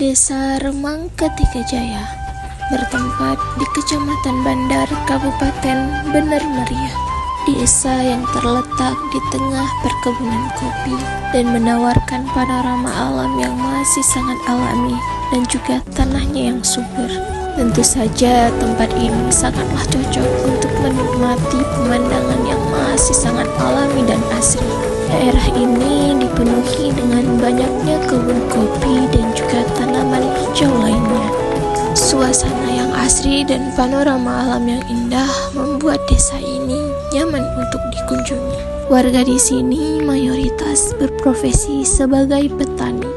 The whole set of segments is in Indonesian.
Desa Remang Ketikajaya bertempat di Kecamatan Bandar, Kabupaten Bener Meriah. Desa yang terletak di tengah perkebunan kopi dan menawarkan panorama alam yang masih sangat alami dan juga tanahnya yang subur. Tentu saja tempat ini sangatlah cocok untuk menikmati pemandangan yang masih sangat alami dan asri. Daerah ini dipenuhi dengan banyaknya kebun kopi dan juga tanaman hijau lainnya. Suasana yang asri dan panorama alam yang indah membuat desa ini nyaman untuk dikunjungi. Warga di sini mayoritas berprofesi sebagai petani,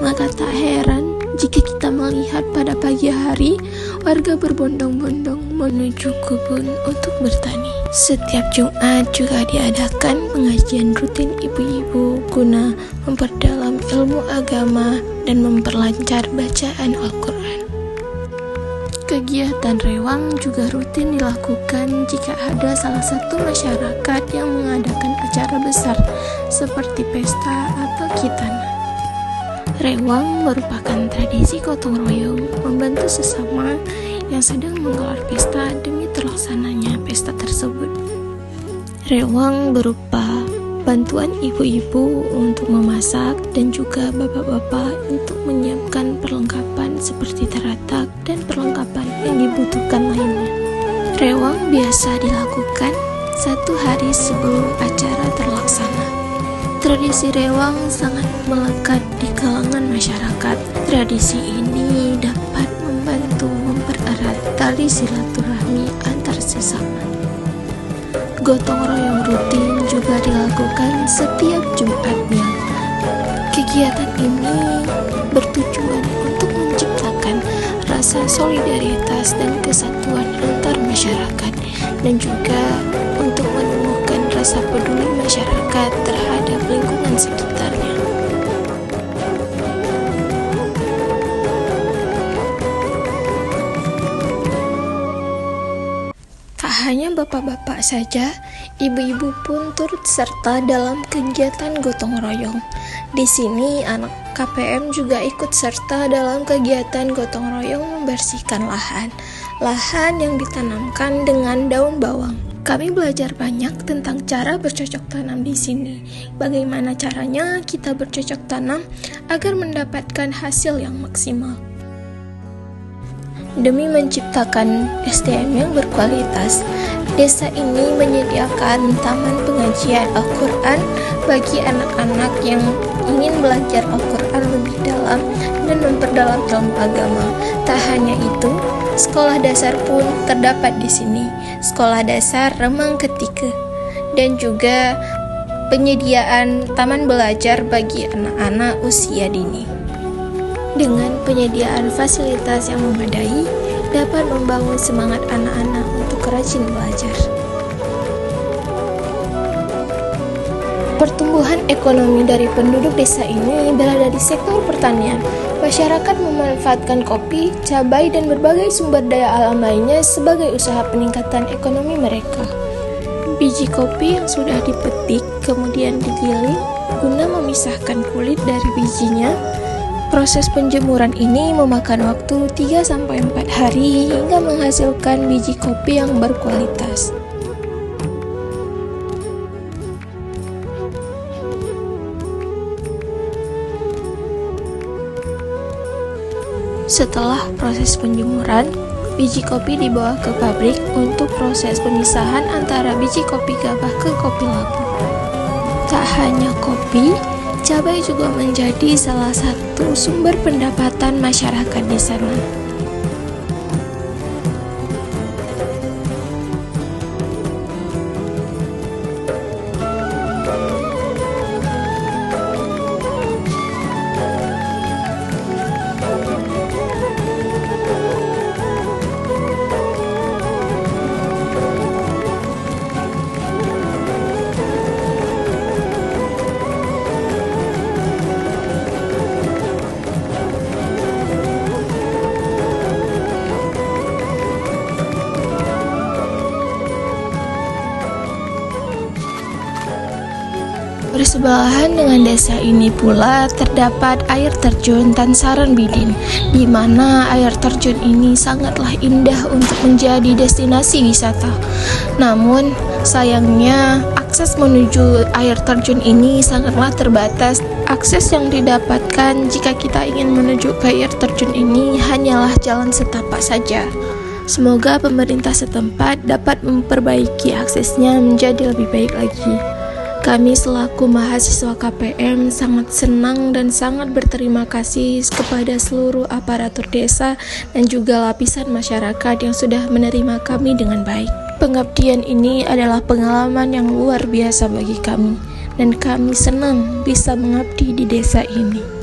maka tak heran jika kita melihat pada pagi hari, warga berbondong-bondong menuju kebun untuk bertani. Setiap Jumat juga diadakan pengajian rutin ibu-ibu guna memperdalam ilmu agama dan memperlancar bacaan Al-Quran. Kegiatan rewang juga rutin dilakukan jika ada salah satu masyarakat yang mengadakan acara besar seperti pesta atau khitana. Rewang merupakan tradisi gotong royong membantu sesama yang sedang menggelar pesta demi terlaksananya pesta tersebut. Rewang berupa bantuan ibu-ibu untuk memasak dan juga bapak-bapak untuk menyiapkan perlengkapan seperti teratak dan perlengkapan yang dibutuhkan lainnya. Rewang biasa dilakukan 1 hari sebelum acara terlaksana. Tradisi rewang sangat melekat di kalangan masyarakat. Tradisi ini dapat membantu mempererat tali silaturahmi antar sesama. Gotong royong rutin juga dilakukan setiap Jumatnya. Kegiatan ini bertujuan untuk menciptakan rasa solidaritas dan kesatuan antar masyarakat dan juga untuk menumbuhkan rasa peduli masyarakat terhadap lingkungan sekitarnya. Tak hanya bapak-bapak saja, ibu-ibu pun turut serta dalam kegiatan gotong royong. Di sini anak KPM juga ikut serta dalam kegiatan gotong royong membersihkan lahan yang ditanamkan dengan daun bawang. Kami belajar banyak tentang cara bercocok tanam di sini. Bagaimana caranya kita bercocok tanam agar mendapatkan hasil yang maksimal. Demi menciptakan SDM yang berkualitas, desa ini menyediakan taman pengajian Al-Quran bagi anak-anak yang ingin belajar Al-Quran lebih dalam dan memperdalam ilmu agama. Tak hanya itu, sekolah dasar pun terdapat di sini, Sekolah Dasar Remang Ketika, dan juga penyediaan taman belajar bagi anak-anak usia dini. Dengan penyediaan fasilitas yang memadai, dapat membangun semangat anak-anak untuk rajin belajar. Pertumbuhan ekonomi dari penduduk desa ini berada di sektor pertanian. Masyarakat memanfaatkan kopi, cabai, dan berbagai sumber daya alam lainnya sebagai usaha peningkatan ekonomi mereka. Biji kopi yang sudah dipetik kemudian digiling guna memisahkan kulit dari bijinya. Proses penjemuran ini memakan waktu 3-4 hari hingga menghasilkan biji kopi yang berkualitas. Setelah proses penjemuran, biji kopi dibawa ke pabrik untuk proses pemisahan antara biji kopi gabah ke kopi labu. Tak hanya kopi, cabai juga menjadi salah satu sumber pendapatan masyarakat di sana. Bersebelahan dengan desa ini pula terdapat air terjun Tansaran Bidin, di mana air terjun ini sangatlah indah untuk menjadi destinasi wisata. Namun, sayangnya akses menuju air terjun ini sangatlah terbatas. Akses yang didapatkan jika kita ingin menuju ke air terjun ini hanyalah jalan setapak saja. Semoga pemerintah setempat dapat memperbaiki aksesnya menjadi lebih baik lagi. Kami selaku mahasiswa KPM sangat senang dan sangat berterima kasih kepada seluruh aparatur desa dan juga lapisan masyarakat yang sudah menerima kami dengan baik. Pengabdian ini adalah pengalaman yang luar biasa bagi kami, dan kami senang bisa mengabdi di desa ini.